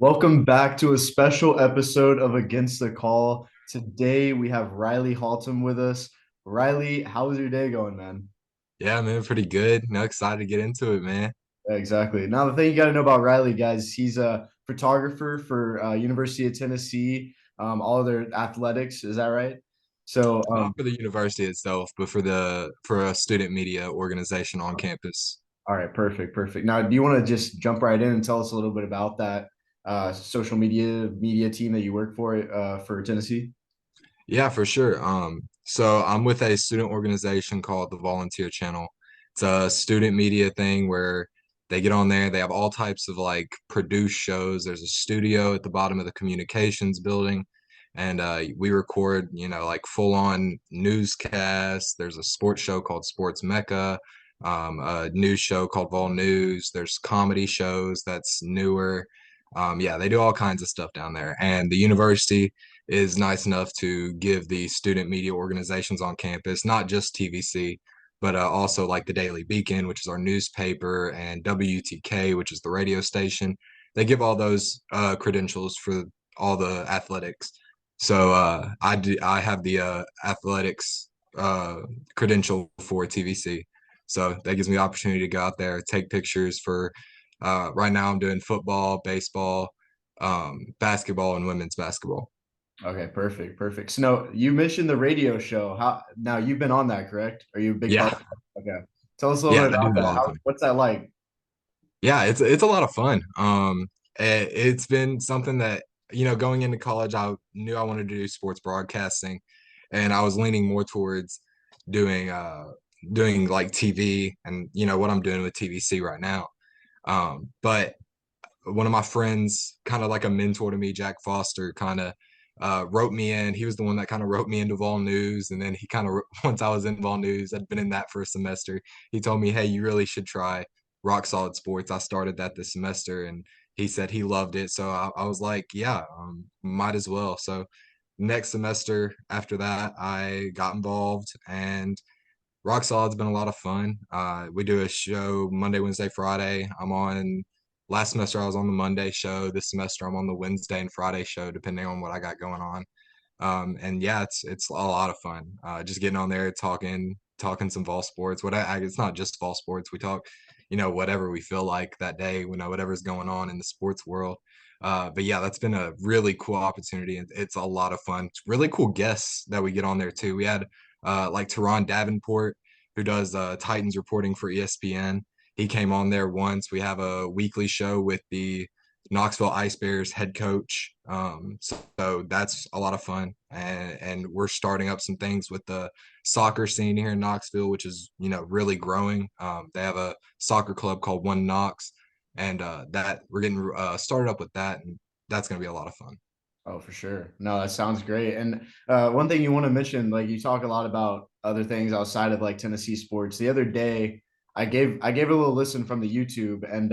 Welcome back to a special episode of Against the Call. Today we have Riley Haltom with us. Riley, how's your day going, man? Yeah, man, pretty good. Excited to get into it, man. Yeah, exactly. Now, the thing you got to know about Riley, guys, he's a photographer for University of Tennessee, all of their athletics. Is that right? So, Not for the university itself, but for a student media organization on campus. all right, perfect, perfect. Now, do you want to just jump right in and tell us a little bit about that social media team that you work for Tennessee? Yeah, for sure. So I'm with a student organization called the Volunteer Channel. It's a student media thing where they get on there, they have all types of like produced shows. There's a studio at the bottom of the communications building, and we record, like full on newscasts. There's a sports show called Sports Mecca, a news show called Vol News. There's comedy shows that's newer. Yeah, they do all kinds of stuff down there. And the university is nice enough to give the student media organizations on campus, not just TVC, but also like the Daily Beacon, which is our newspaper, and WTK, which is the radio station. They give all those credentials for all the athletics. So I have the athletics credential for TVC. So that gives me the opportunity to go out there, take pictures for right now I'm doing football, baseball, basketball, and women's basketball. Okay, perfect, perfect. So now you mentioned the radio show. How now you've been on that, correct? Are you a big part Yeah, of that? Okay. Tell us a little yeah, bit I do about that that. all the How, time. what's that like? Yeah, it's a lot of fun. It's been something that, going into college, I knew I wanted to do sports broadcasting, and I was leaning more towards doing doing like TV and what I'm doing with TVC right now. But one of my friends, kind of like a mentor to me, Jack Foster, kind of wrote me in. He was the one that kind of wrote me into Vol News, and then he kind of once I was in Vol News, I'd been in that for a semester. He told me, "Hey, you really should try Rock Solid Sports." I started that this semester, and he said he loved it. So I was like, "Yeah, might as well." So next semester after that, I got involved, and Rock Solid's been a lot of fun. We do a show Monday, Wednesday, Friday. I'm on last semester I was on the Monday show. This semester I'm on the Wednesday and Friday show, depending on what I got going on. And yeah, it's a lot of fun. Just getting on there, talking some fall sports. It's not just fall sports. We talk, whatever we feel like that day. Whatever's going on in the sports world. But yeah, that's been a really cool opportunity, and it's a lot of fun. It's really cool guests that we get on there too. We had like Teron Davenport, who does Titans reporting for ESPN. He came on there once. We have a weekly show with the Knoxville Ice Bears head coach. So that's a lot of fun. And we're starting up some things with the soccer scene here in Knoxville, which is, really growing. They have a soccer club called One Knox, and that we're getting started up with that. And that's going to be a lot of fun. Oh, for sure. No, that sounds great. And one thing you want to mention, like you talk a lot about other things outside of like Tennessee sports. The other day, I gave it a little listen from the YouTube, and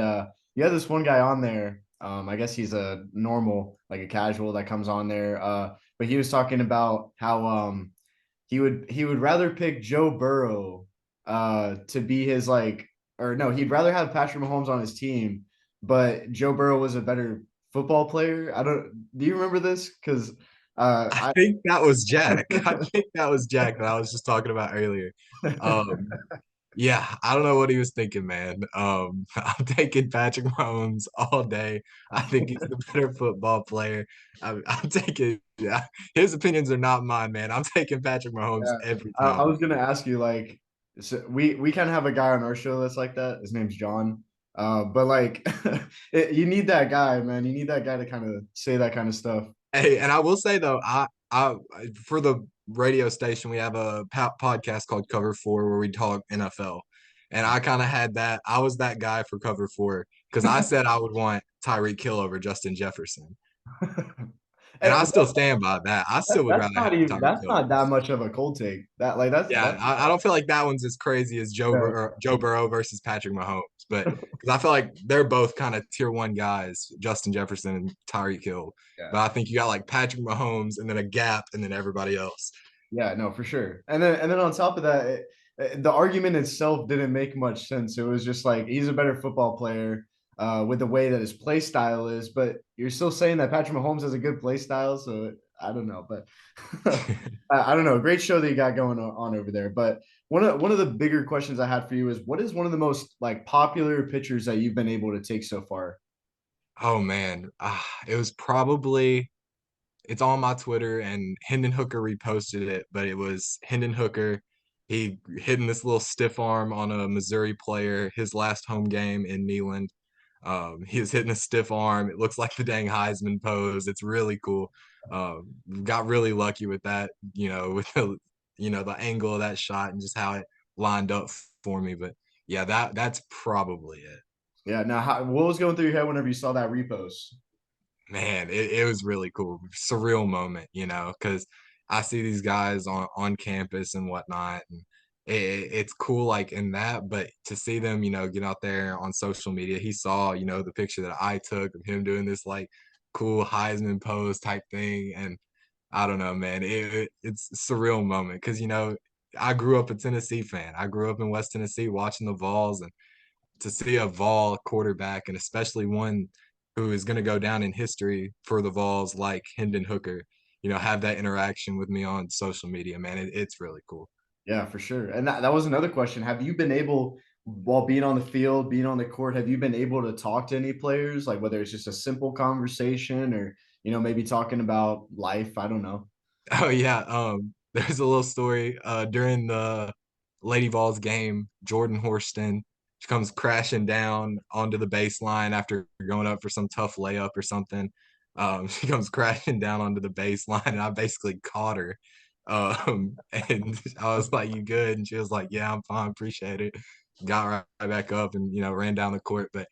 you had this one guy on there. I guess he's a normal, like a casual that comes on there. But he was talking about how he would rather pick Joe Burrow to be his like, or no, he'd rather have Patrick Mahomes on his team, but Joe Burrow was a better football player. I don't. Do you remember this? Because I I think that was Jack. I think that was Jack that I was just talking about earlier. Um, Yeah, I don't know what he was thinking, man. I'm taking Patrick Mahomes all day. I think he's the better football player. I'm taking, yeah, his opinions are not mine, man. I'm taking Patrick Mahomes yeah, every I time. was gonna ask you like, so we kind of have a guy on our show that's like that. His name's John. But like, you need that guy, man. You need that guy to kind of say that kind of stuff. Hey, and I will say though, I for the radio station we have a podcast called Cover Four where we talk NFL, and I kind of had that. I was that guy for Cover Four because I said I would want Tyreek Hill over Justin Jefferson. And And I still stand by that. I still would that's rather have not even Tyreek that's Hill. not that much of a cold take. That like Yeah, that's I don't feel like that one's as crazy as Joe Burrow versus Patrick Mahomes, but because I feel like they're both kind of tier one guys, Justin Jefferson and Tyreek Hill. yeah. But I think you got like Patrick Mahomes and then a gap and then everybody else. Yeah, no, for sure. And then on top of that, the argument itself didn't make much sense. It was just like he's a better football player. with the way that his play style is. But you're still saying that Patrick Mahomes has a good play style, so I don't know. But I don't know. Great show that you got going on over there. But one of the bigger questions I had for you is, what is one of the most like popular pictures that you've been able to take so far? Oh man, it was probably it's on my Twitter and Hendon Hooker reposted it, but it was Hendon Hooker. He hitting this little stiff arm on a Missouri player, his last home game in Neyland. He was hitting a stiff arm. It looks like the dang Heisman pose. It's really cool. Got really lucky with that, with the angle of that shot and just how it lined up for me. But yeah, that's probably it. Yeah. Now, what was going through your head whenever you saw that repost? Man, it was really cool, surreal moment, because I see these guys on campus and whatnot, and it's cool like in that, but to see them, get out there on social media, he saw, the picture that I took of him doing this like cool Heisman pose type thing, and I don't know, man, it's a surreal moment because I grew up a Tennessee fan. I grew up in West Tennessee watching the Vols, and to see a Vol quarterback, and especially one who is going to go down in history for the Vols like Hendon Hooker, have that interaction with me on social media, man, it's really cool. Yeah, for sure. And that was another question. Have you been able, while being on the field, being on the court, have you been able to talk to any players, like whether it's just a simple conversation or, maybe talking about life? I don't know. Oh yeah, there's a little story during the Lady Vols game. Jordan Horston, she comes crashing down onto the baseline after going up for some tough layup or something. She comes crashing down onto the baseline, and I basically caught her. And I was like, "You good?" And she was like, "Yeah, I'm fine, appreciate it." Got right back up and ran down the court, but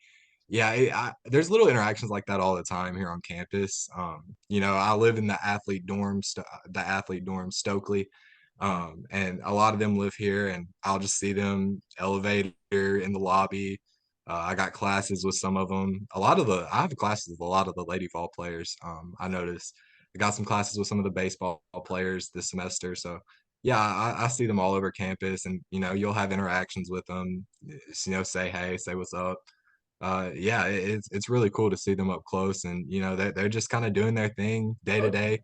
yeah, there's little interactions like that all the time here on campus. I live in the athlete dorm, Stokely, and a lot of them live here, and I'll just see them elevator in the lobby. I got classes with some of them. I have classes with a lot of the Lady Vol players. I noticed I got some classes with some of the baseball players this semester, so yeah, I see them all over campus, and you'll have interactions with them. Say hey, say what's up. Yeah, it's really cool to see them up close, and they're just kind of doing their thing day to day.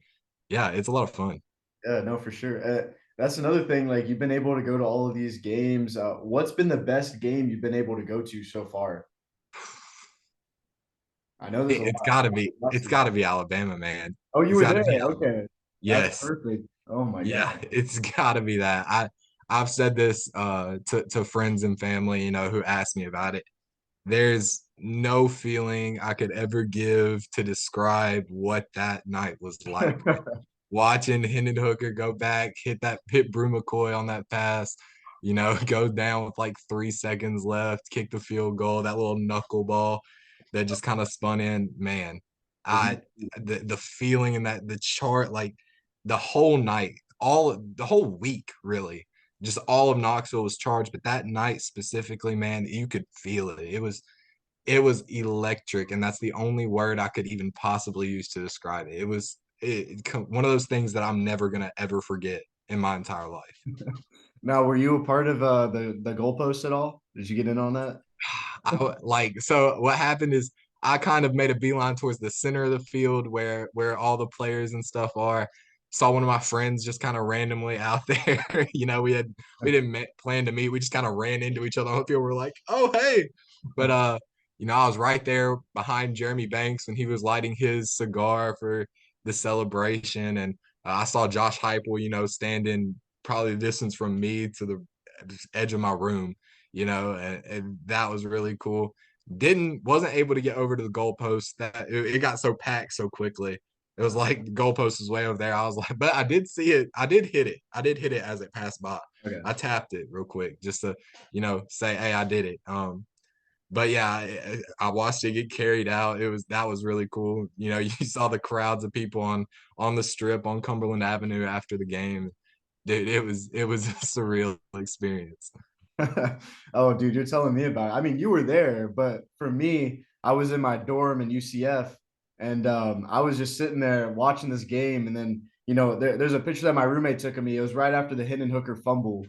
Yeah, it's a lot of fun. Yeah, no, for sure. That's another thing. Like you've been able to go to all of these games. What's been the best game you've been able to go to so far? I know there's a lot. It's got to be Lots it's of got to games. be Alabama, man. Oh, you It's were got to there. be Okay, that's yes, perfect. Oh my God. yeah, it's got to be that. I've said this to friends and family, who ask me about it. There's no feeling I could ever give to describe what that night was like, man. Watching Hendon Hooker go back, hit Brew McCoy on that pass, go down with like 3 seconds left, kick the field goal, that little knuckleball that just kind of spun in. Man, I the feeling in that the chart, like the whole night, the whole week, really, just all of Knoxville was charged, but that night specifically, man, you could feel it. It was electric, and that's the only word I could even possibly use to describe it. It was one of those things that I'm never gonna ever forget in my entire life. Now, were you a part of the goalpost at all? Did you get in on that? So what happened is I kind of made a beeline towards the center of the field where all the players and stuff are. Saw one of my friends just kind of randomly out there. We didn't plan to meet. We just kind of ran into each other on the field. We're like, oh hey, but I was right there behind Jeremy Banks when he was lighting his cigar for the celebration, and I saw Josh Heupel, standing probably the distance from me to the edge of my room, and that was really cool. Wasn't able to get over to the goalpost. That it got so packed so quickly. It was like the goalpost was way over there. I was like, but I did see it. I did hit it. I did hit it as it passed by. Okay. I tapped it real quick just to, say, hey, I did it. But yeah, I watched it get carried out. That was really cool. You saw the crowds of people on the strip on Cumberland Avenue after the game. Dude, it was a surreal experience. Oh, dude, you're telling me about it. I mean, you were there, but for me, I was in my dorm in UCF, and I was just sitting there watching this game, and then there's a picture that my roommate took of me. It was right after the Hendon Hooker fumble,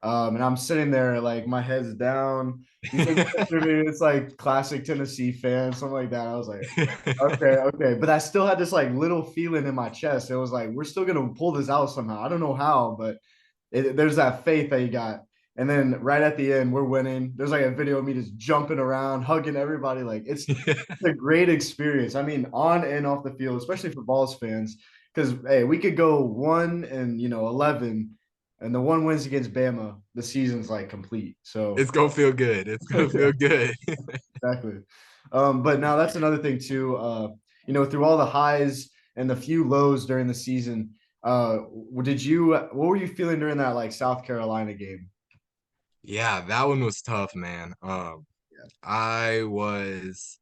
And I'm sitting there like my head's down. He's like, looking at me, it's like classic Tennessee fan, something like that. I was like, okay, okay. But I still had this like little feeling in my chest. It was like, we're still gonna pull this out somehow. I don't know how, but there's that faith that you got. And then right at the end, we're winning. There's like a video of me just jumping around, hugging everybody. Like it's a great experience. I mean, on and off the field, especially for Vols fans, because hey, we could go 1-11, and the one wins against Bama, the season's like complete. So It's gonna feel good. It's gonna yeah, feel good. exactly. But now that's another thing too. Through all the highs and the few lows during the season, what were you feeling during that like South Carolina game? Yeah, that one was tough, man. I was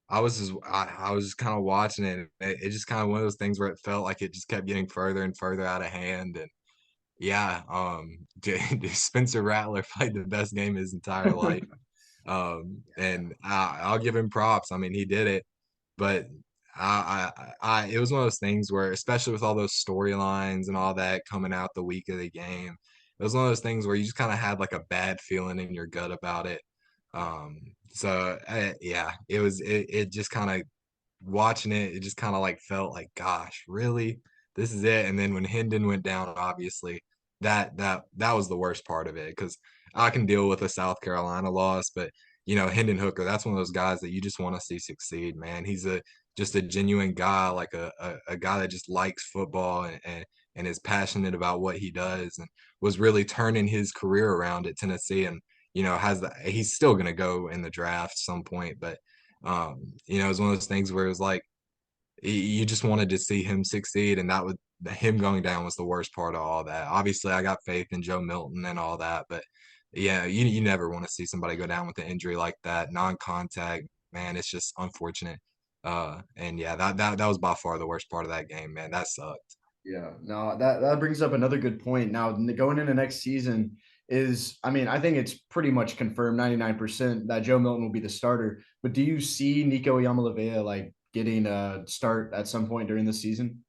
I was just kind of watching it. It just kind of one of those things where it felt like it just kept getting further and further out of hand. And yeah, Spencer Rattler played the best game of his entire life. And I'll give him props. I mean, he did it, but it was one of those things where, especially with all those storylines and all that coming out the week of the game, it was one of those things where you just kind of had like a bad feeling in your gut about it. Yeah, it just kind of watching it, it just kind of like felt like, gosh, really, this is it. And then when Hendon went down, obviously, that was the worst part of it because I can deal with a South Carolina loss, but Hendon Hooker, that's one of those guys that you just want to see succeed, man. He's a just a genuine guy, like a guy that just likes football and is passionate about what he does and was really turning his career around at Tennessee and he's still gonna go in the draft some point, but it's one of those things where it was like you just wanted to see him succeed, and that was him going down was the worst part of all that. Obviously, I got faith in Joe Milton and all that, but yeah, you never want to see somebody go down with an injury like that, non-contact. Man, it's just unfortunate. And yeah, that was by far the worst part of that game, man. That sucked. Yeah, no, that brings up another good point. Now, going into next season I mean, I think it's pretty much confirmed 99% that Joe Milton will be the starter. But do you see Nico Yamalavea like getting a start at some point during the season?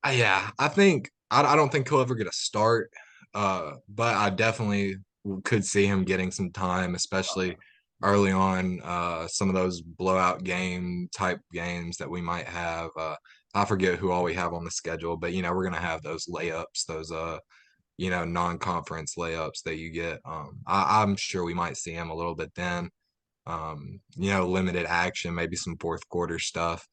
Yeah, I don't think he'll ever get a start, but I definitely could see him getting some time, especially early on. Some of those blowout game type games that we might have. I forget who all we have on the schedule, but we're gonna have those layups, those non-conference layups that you get. I'm sure we might see him a little bit then. Limited action, maybe some fourth quarter stuff.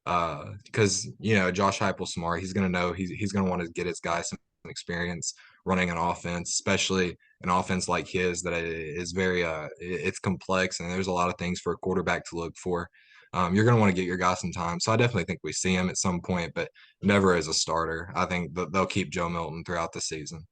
Because Josh Heupel's smart. He's gonna know he's gonna want to get his guys some experience running an offense, especially an offense like his that is very it's complex and there's a lot of things for a quarterback to look for. You're gonna want to get your guys some time. So I definitely think we see him at some point, but never as a starter. I think they'll keep Joe Milton throughout the season.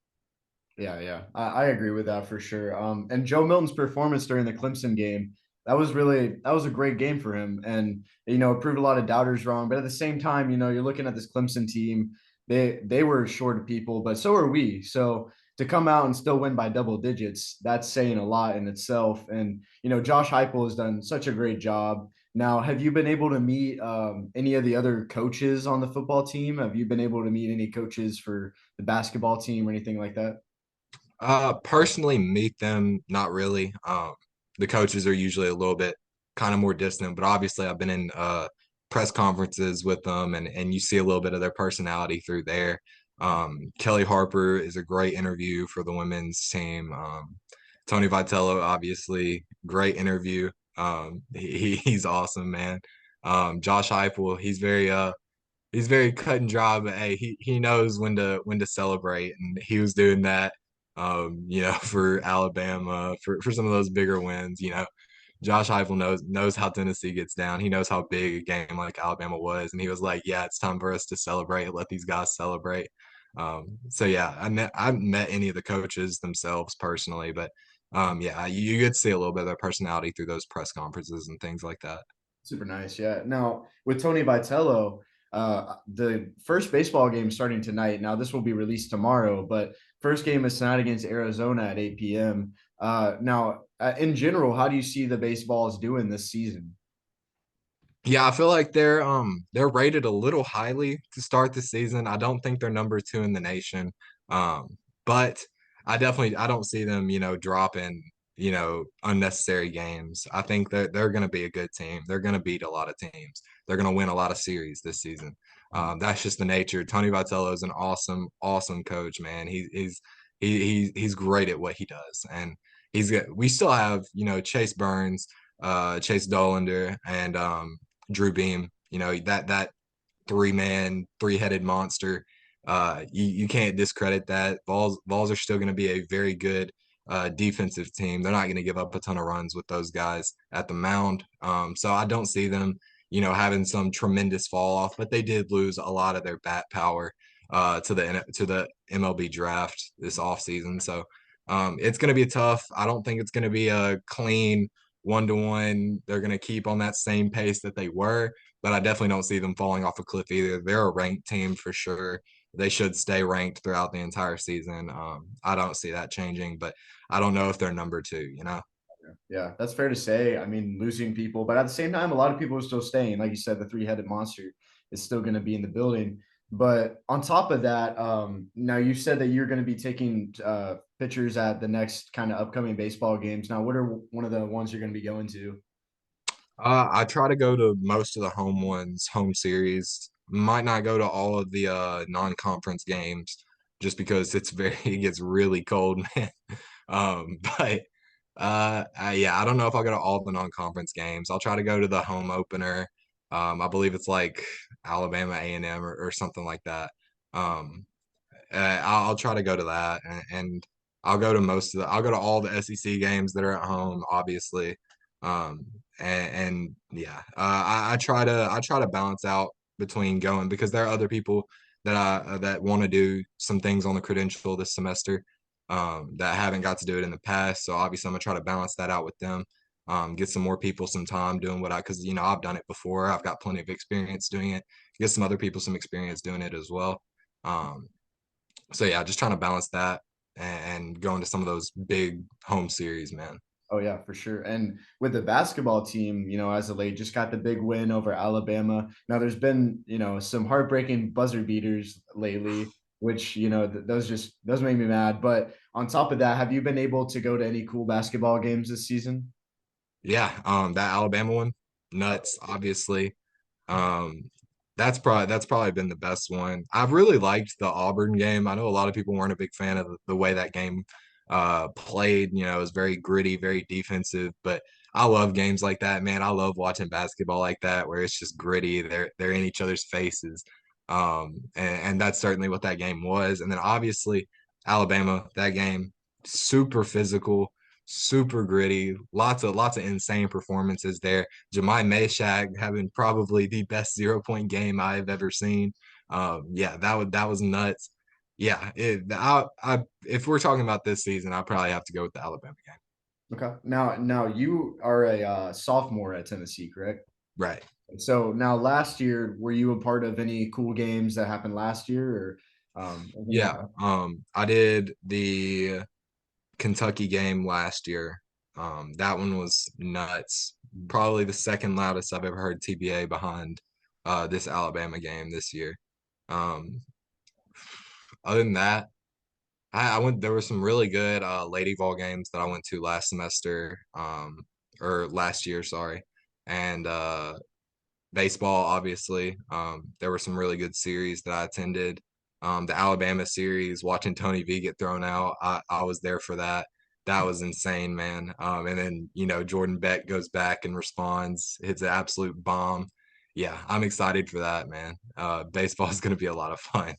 Yeah, yeah, I agree with that for sure. And Joe Milton's performance during the Clemson game, that was a great game for him, and it proved a lot of doubters wrong. But at the same time, you're looking at this Clemson team, they were short of people, but so are we. So to come out and still win by double digits, that's saying a lot in itself. And Josh Heupel has done such a great job. Now, have you been able to meet any of the other coaches on the football team? Have you been able to meet any coaches for the basketball team or anything like that? Personally, meet them, not really. The coaches are usually a little bit kind of more distant, but obviously I've been in press conferences with them and you see a little bit of their personality through there. Kelly Harper is a great interview for the women's team. Tony Vitello, obviously, great interview. He's awesome, man. Josh Heupel, he's very cut and dry, but hey, he knows when to celebrate, and he was doing that. For Alabama, for some of those bigger wins. Josh Heupel knows how Tennessee gets down. He knows how big a game like Alabama was, and he was like, "Yeah, it's time for us to celebrate. Let these guys celebrate." So yeah, I haven't met any of the coaches themselves personally, but yeah, you get to see a little bit of their personality through those press conferences and things like that. Super nice. Yeah. Now with Tony Vitello, the first baseball game starting tonight. Now this will be released tomorrow, but first game is tonight against Arizona at 8 p.m. In general, how do you see the baseballs doing this season? Yeah, I feel like they're rated a little highly to start the season. I don't think they're number two in the nation. But I don't see them, dropping, unnecessary games. I think that they're going to be a good team. They're going to beat a lot of teams. They're going to win a lot of series this season. That's just the nature. Tony Vitello is an awesome, awesome coach, man. He's great at what he does, and we still have, Chase Burns, Chase Dollander, and Drew Beam. That three-man, three-headed monster. You can't discredit that. Vols are still going to be a very good defensive team. They're not going to give up a ton of runs with those guys at the mound. So I don't see them, having some tremendous fall off. But they did lose a lot of their bat power to the MLB draft this offseason. So it's going to be tough. I don't think it's going to be a clean 1-1. They're going to keep on that same pace that they were, but I definitely don't see them falling off a cliff either. They're a ranked team for sure. They should stay ranked throughout the entire season. I don't see that changing, but I don't know if they're number two. Yeah, that's fair to say. I mean, losing people, but at the same time, a lot of people are still staying. Like you said, the three-headed monster is still going to be in the building. But on top of that, now you said that you're going to be taking pictures at the next kind of upcoming baseball games. Now, what are one of the ones you're going to be going to? I try to go to most of the home ones, home series. Might not go to all of the non-conference games just because it gets really cold, man. But yeah, I don't know if I'll go to all the non-conference games. I'll try to go to the home opener. I believe it's like Alabama A&M or something like that. Um, I'll try to go to that, and I'll go to all the SEC games that are at home, obviously. And yeah, I try to balance out between going because there are other people that want to do some things on the credential this semester that haven't got to do it in the past. So obviously, I'm gonna try to balance that out with them. Get some more people some time doing because I've done it before. I've got plenty of experience doing it. Get some other people some experience doing it as well. Um, so yeah, just trying to balance that and going to some of those big home series, man. Oh yeah, for sure. And with the basketball team, as of late, just got the big win over Alabama. Now there's been, some heartbreaking buzzer beaters lately, which, those make me mad. But on top of that, have you been able to go to any cool basketball games this season? Yeah, that Alabama one, nuts, obviously. Um, that's probably been the best one. I've really liked the Auburn game. I know a lot of people weren't a big fan of the way that game played. It was very gritty, very defensive, but I love games like that, man. I love watching basketball like that where it's just gritty. They're in each other's faces. And that's certainly what that game was. And then obviously Alabama, that game, super physical, super gritty, lots of insane performances there. Jemai Meshack having probably the best 0 point game I've ever seen. Yeah, that was nuts. Yeah, if we're talking about this season, I probably have to go with the Alabama game. Okay. Now you are a sophomore at Tennessee, correct? Right. So now last year, were you a part of any cool games that happened last year or anything like Yeah. that? I did the Kentucky game last year. That one was nuts. Probably the second loudest I've ever heard TBA behind this Alabama game this year. Um, other than that, I went. There were some really good Lady Vol games that I went to last semester, or last year, sorry, and baseball. Obviously, there were some really good series that I attended. The Alabama series, watching Tony V get thrown out, I was there for that. That was insane, man. And then Jordan Beck goes back and responds, hits an absolute bomb. Yeah, I'm excited for that, man. Baseball is going to be a lot of fun.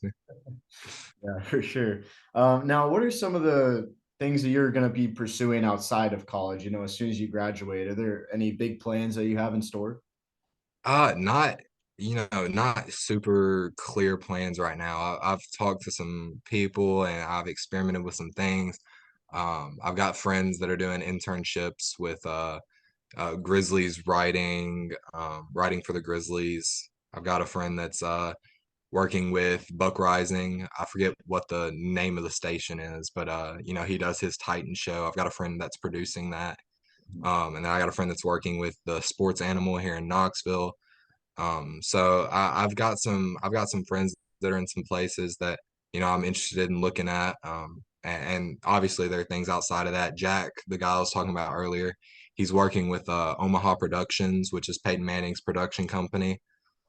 Yeah, for sure. Now, what are some of the things that you're going to be pursuing outside of college? As soon as you graduate, are there any big plans that you have in store? Not, not super clear plans right now. I've talked to some people and I've experimented with some things. I've got friends that are doing internships with Grizzlies writing for the Grizzlies. I've got a friend that's working with Buck Rising. I forget what the name of the station is, but he does his Titan show. I've got a friend that's producing that. And then I got a friend that's working with the Sports Animal here in Knoxville. So I've got some friends that are in some places that I'm interested in looking at. and obviously there are things outside of that. Jack, the guy I was talking about earlier, he's working with Omaha Productions, which is Peyton Manning's production company,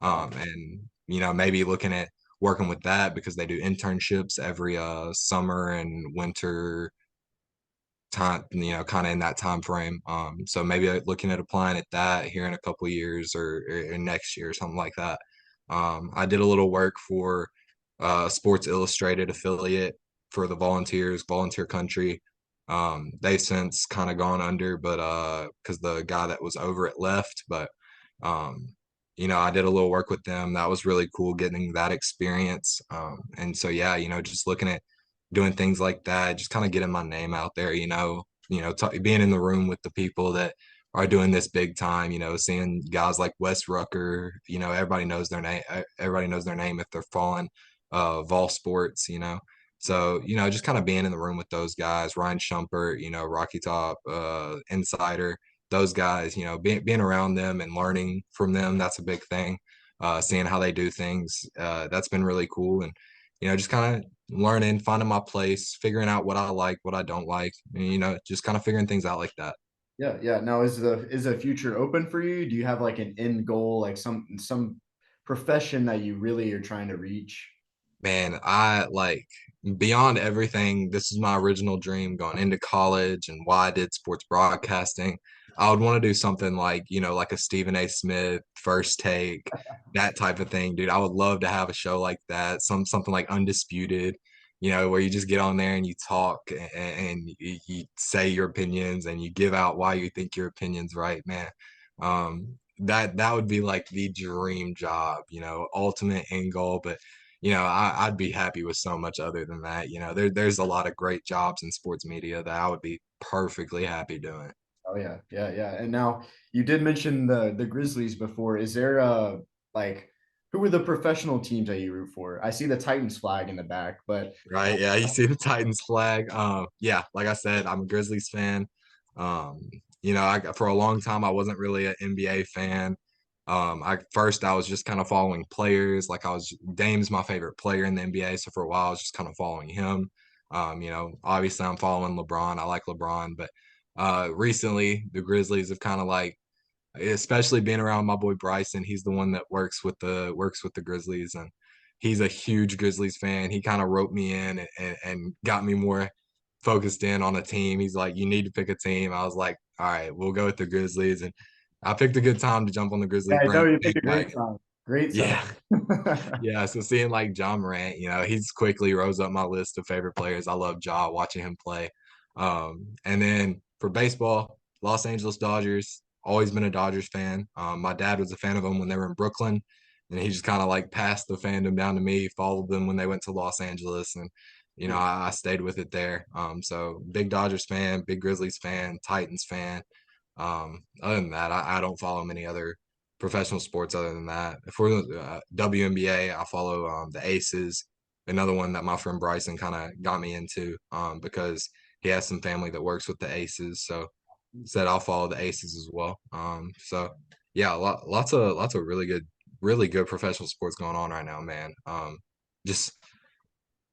and maybe looking at working with that because they do internships every summer and winter time, kind of in that time frame. So maybe looking at applying at that here in a couple of years or next year or something like that. I did a little work for Sports Illustrated affiliate for the Volunteers, Volunteer Country. They've since kind of gone under, but because the guy that was over it left, but um, I did a little work with them. That was really cool getting that experience. And so yeah, just looking at doing things like that, just kind of getting my name out there, being in the room with the people that are doing this big time, seeing guys like Wes Rucker, everybody knows their name. Everybody knows their name if they're following Vol Sports, So, just kind of being in the room with those guys, Ryan Shumpert, Rocky Top, Insider, those guys, being around them and learning from them, that's a big thing. Seeing how they do things, that's been really cool. And, just kind of learning, finding my place, figuring out what I like, what I don't like, and, just kind of figuring things out like that. Yeah, yeah. Now is the future open for you? Do you have like an end goal, like some profession that you really are trying to reach? Man, I like beyond everything, this is my original dream going into college and why I did sports broadcasting. I would want to do something like, like a Stephen A. Smith, First Take, that type of thing, dude. I would love to have a show like that, something like Undisputed, where you just get on there and you talk and you say your opinions and you give out why you think your opinion's right, man. That would be like the dream job, ultimate end goal, but I'd be happy with so much other than that. There's a lot of great jobs in sports media that I would be perfectly happy doing. Oh yeah, yeah, yeah. And now you did mention the Grizzlies before. Is there like who are the professional teams that you root for? I see the Titans flag in the back, but Right. Yeah. You see the Titans flag. Yeah. Like I said, I'm a Grizzlies fan. Um, for a long time, I wasn't really an NBA fan. I was just kind of following players. Dame's my favorite player in the NBA. So for a while, I was just kind of following him. Obviously I'm following LeBron. I like LeBron, but recently the Grizzlies have kind of like, especially being around my boy Bryson. He's the one that works with the Grizzlies, and he's a huge Grizzlies fan. He kind of roped me in and got me more focused in on a team. He's like, "You need to pick a team." I was like, "All right, we'll go with the Grizzlies." And I picked a good time to jump on the yeah, Grizzlies I know you picked bandwagon. a great song. Great song. Yeah, yeah. So seeing like John Morant, he's quickly rose up my list of favorite players. I love Ja, watching him play. And then for baseball, Los Angeles Dodgers. Always been a Dodgers fan. My dad was a fan of them when they were in Brooklyn, and he just kind of like passed the fandom down to me. Followed them when they went to Los Angeles, and I stayed with it there. So big Dodgers fan, big Grizzlies fan, Titans fan. Other than that, I don't follow many other professional sports other than that. For WNBA, I follow the Aces, another one that my friend Bryson kind of got me into because he has some family that works with the Aces. So said I'll follow the Aces as well. So yeah, lots of really good professional sports going on right now, man. Just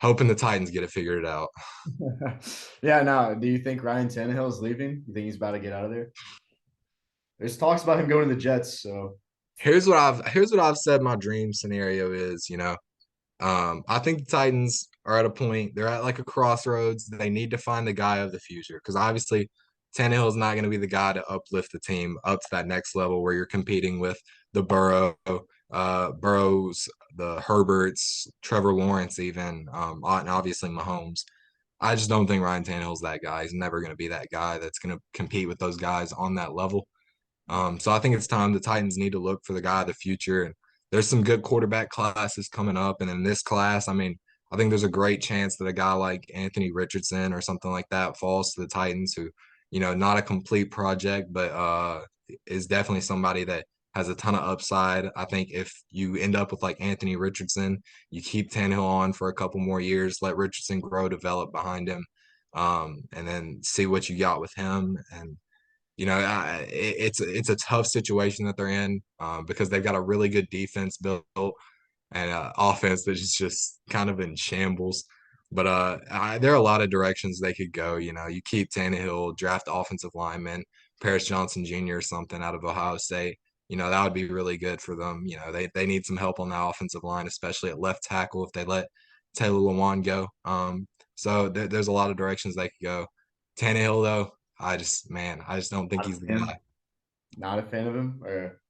hoping the Titans get it figured out. Yeah, now do you think Ryan Tannehill is leaving? You think he's about to get out of there? There's talks about him going to the Jets, so Here's what I've said my dream scenario is, I think the Titans are at a point, they're at like a crossroads. They need to find the guy of the future because obviously Tannehill is not going to be the guy to uplift the team up to that next level where you're competing with the Burrows, the Herberts, Trevor Lawrence, even, and obviously Mahomes. I just don't think Ryan Tannehill's that guy. He's never going to be that guy that's going to compete with those guys on that level. So I think it's time the Titans need to look for the guy of the future. And there's some good quarterback classes coming up. And in this class, I mean, I think there's a great chance that a guy like Anthony Richardson or something like that falls to the Titans, who, not a complete project, but is definitely somebody that has a ton of upside. I think if you end up with like Anthony Richardson, you keep Tannehill on for a couple more years, let Richardson grow, develop behind him, and then see what you got with him. And it's a tough situation that they're in because they've got a really good defense built and offense that is just kind of in shambles. But there are a lot of directions they could go. You know, you keep Tannehill, draft offensive lineman, Paris Johnson Jr. or something out of Ohio State. You know, that would be really good for them. You know, they need some help on that offensive line, especially at left tackle if they let Taylor Lewan go. So there's a lot of directions they could go. Tannehill, though, I just don't think Not he's a the fan. guy. Not a fan of him, or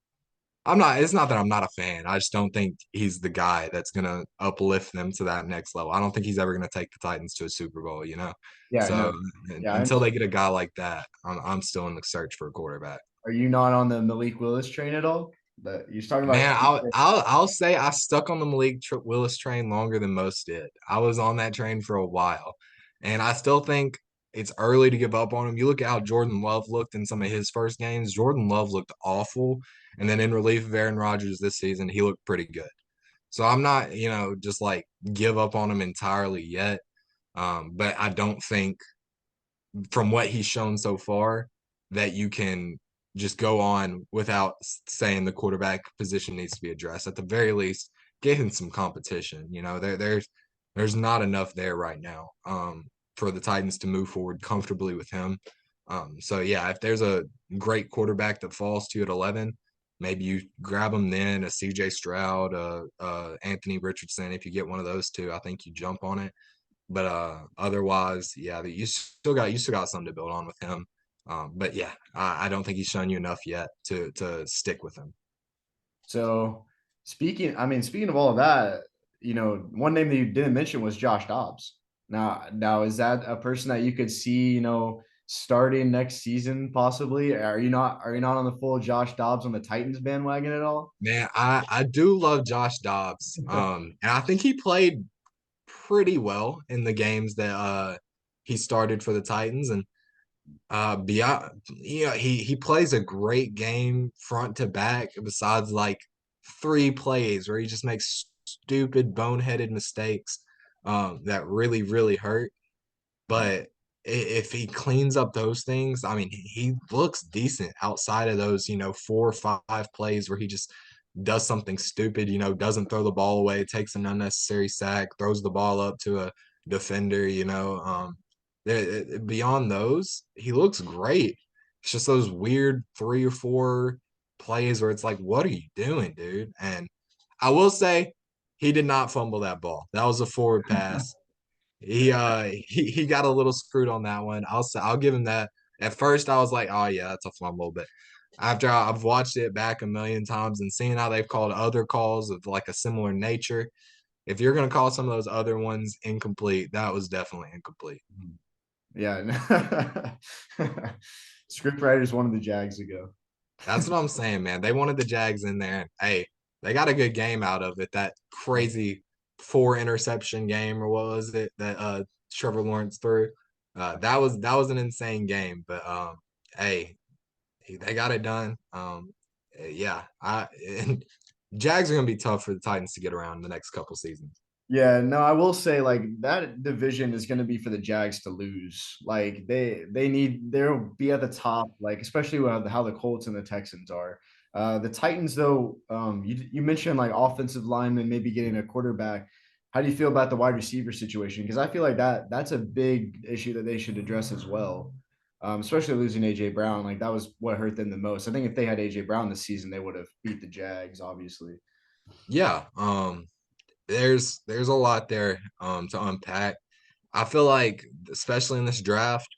I'm not. It's not that I'm not a fan. I just don't think he's the guy that's gonna uplift them to that next level. I don't think he's ever gonna take the Titans to a Super Bowl. You know, yeah, no, so yeah. until they get a guy like that, I'm still in the search for a quarterback. Are you not on the Malik Willis train at all? That you're talking about? Man, I'll say I stuck on the Willis train longer than most did. I was on that train for a while, and I still think it's early to give up on him. You look at how Jordan Love looked in some of his first games. Jordan Love looked awful, and then in relief of Aaron Rodgers this season, he looked pretty good. So I'm not, just like give up on him entirely yet. But I don't think from what he's shown so far that you can just go on without saying the quarterback position needs to be addressed. At the very least, get him some competition. You know, there's not enough there right now for the Titans to move forward comfortably with him. So yeah, if there's a great quarterback that falls to you at 11, maybe you grab him then, a CJ Stroud, Anthony Richardson. If you get one of those two, I think you jump on it. But otherwise, yeah, you still got something to build on with him. But yeah, I don't think he's shown you enough yet to stick with him. So speaking of all of that, one name that you didn't mention was Josh Dobbs. Now is that a person that you could see, starting next season possibly? Are you not on the full Josh Dobbs on the Titans bandwagon at all? Man, I do love Josh Dobbs. And I think he played pretty well in the games that he started for the Titans. And beyond, he plays a great game front to back. Besides like 3 plays where he just makes stupid, boneheaded mistakes that really, really hurt. But if he cleans up those things, I mean, he looks decent outside of those, 4 or 5 plays where he just does something stupid, doesn't throw the ball away, takes an unnecessary sack, throws the ball up to a defender, beyond those, he looks great. It's just those weird 3 or 4 plays where it's like, what are you doing, dude? And I will say he did not fumble that ball. That was a forward pass. He got a little screwed on that one. I'll give him that. At first, I was like, oh yeah, that's a fumble, but after I've watched it back a million times and seeing how they've called other calls of like a similar nature, if you're gonna call some of those other ones incomplete, that was definitely incomplete. Yeah. Script writers wanted the Jags to go. That's what I'm saying, man. They wanted the Jags in there, and hey, they got a good game out of it. That crazy 4 interception game, or what was it that Trevor Lawrence threw? That was an insane game. But hey, they got it done. Yeah, and Jags are gonna be tough for the Titans to get around the next couple seasons. Yeah, no, I will say like that division is going to be for the Jags to lose. Like they'll be at the top, like especially with how the Colts and the Texans are. The Titans, though, you mentioned like offensive linemen maybe getting a quarterback. How do you feel about the wide receiver situation? Because I feel like that's a big issue that they should address as well. Especially losing AJ Brown, like that was what hurt them the most. I think if they had AJ Brown this season, they would have beat the Jags, obviously. Yeah, there's a lot there to unpack. I feel like, especially in this draft,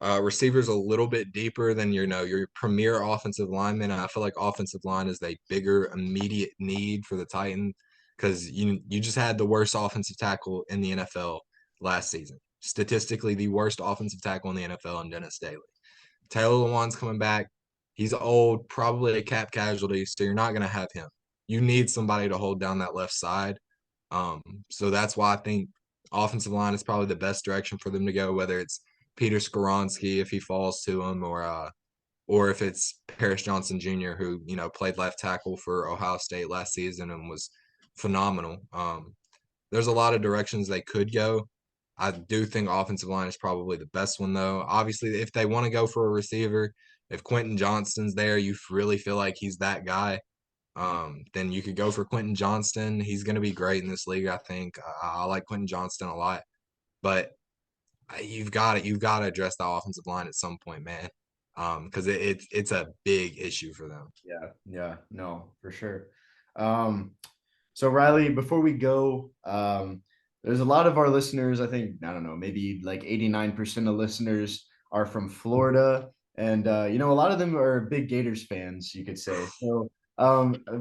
receivers a little bit deeper than your premier offensive lineman. I feel like offensive line is a bigger immediate need for the Titans because you just had the worst offensive tackle in the NFL last season. Statistically, the worst offensive tackle in the NFL in Dennis Daly. Taylor Lewan's coming back. He's old, probably a cap casualty, so you're not going to have him. You need somebody to hold down that left side. Um, so that's why I think offensive line is probably the best direction for them to go, whether it's Peter Skoronski if he falls to him, or if it's Paris Johnson Jr., who played left tackle for Ohio State last season and was phenomenal. There's a lot of directions they could go. I do think offensive line is probably the best one, though. Obviously, if they want to go for a receiver, if Quentin Johnston's there, you really feel like he's that guy. Then you could go for Quentin Johnston. He's going to be great in this league, I think. I like Quentin Johnston a lot. but you've got to address the offensive line at some point, man. Because it's a big issue for them. Yeah, yeah, no, for sure. Um, so Riley, before we go, there's a lot of our listeners, I think, I don't know, maybe like 89% of listeners are from Florida. And a lot of them are big Gators fans, you could say. So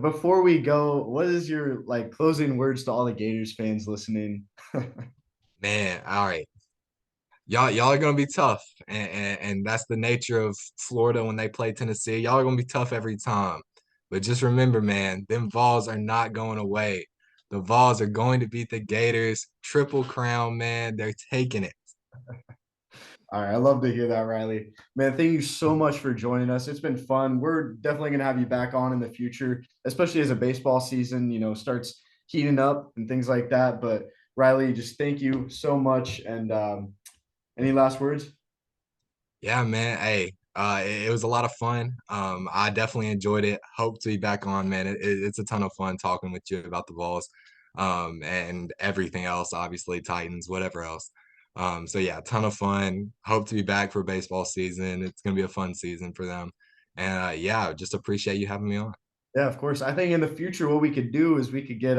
before we go, what is your like closing words to all the Gators fans listening? Man, all right. Y'all are gonna be tough, and that's the nature of Florida when they play Tennessee. Y'all are gonna be tough every time, but just remember, man, them Vols are not going away. The Vols are going to beat the Gators. Triple crown, man. They're taking it. All right, I love to hear that, Riley. Man, thank you so much for joining us. It's been fun. We're definitely going to have you back on in the future, especially as a baseball season, starts heating up and things like that. But Riley, just thank you so much. And any last words? Yeah, man. Hey, it was a lot of fun. I definitely enjoyed it. Hope to be back on, man. It's a ton of fun talking with you about the Vols, and everything else, obviously Titans, whatever else. So yeah, a ton of fun. Hope to be back for baseball season. It's gonna be a fun season for them. And yeah, just appreciate you having me on. Yeah, of course. I think in the future, what we could do is we could get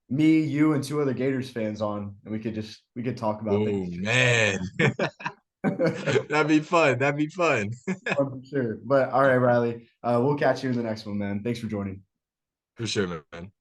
me, you, and two other Gators fans on, and we could talk about Oh things. man, that'd be fun. That'd be fun. For sure. But all right, Riley, we'll catch you in the next one, man. Thanks for joining. For sure, man.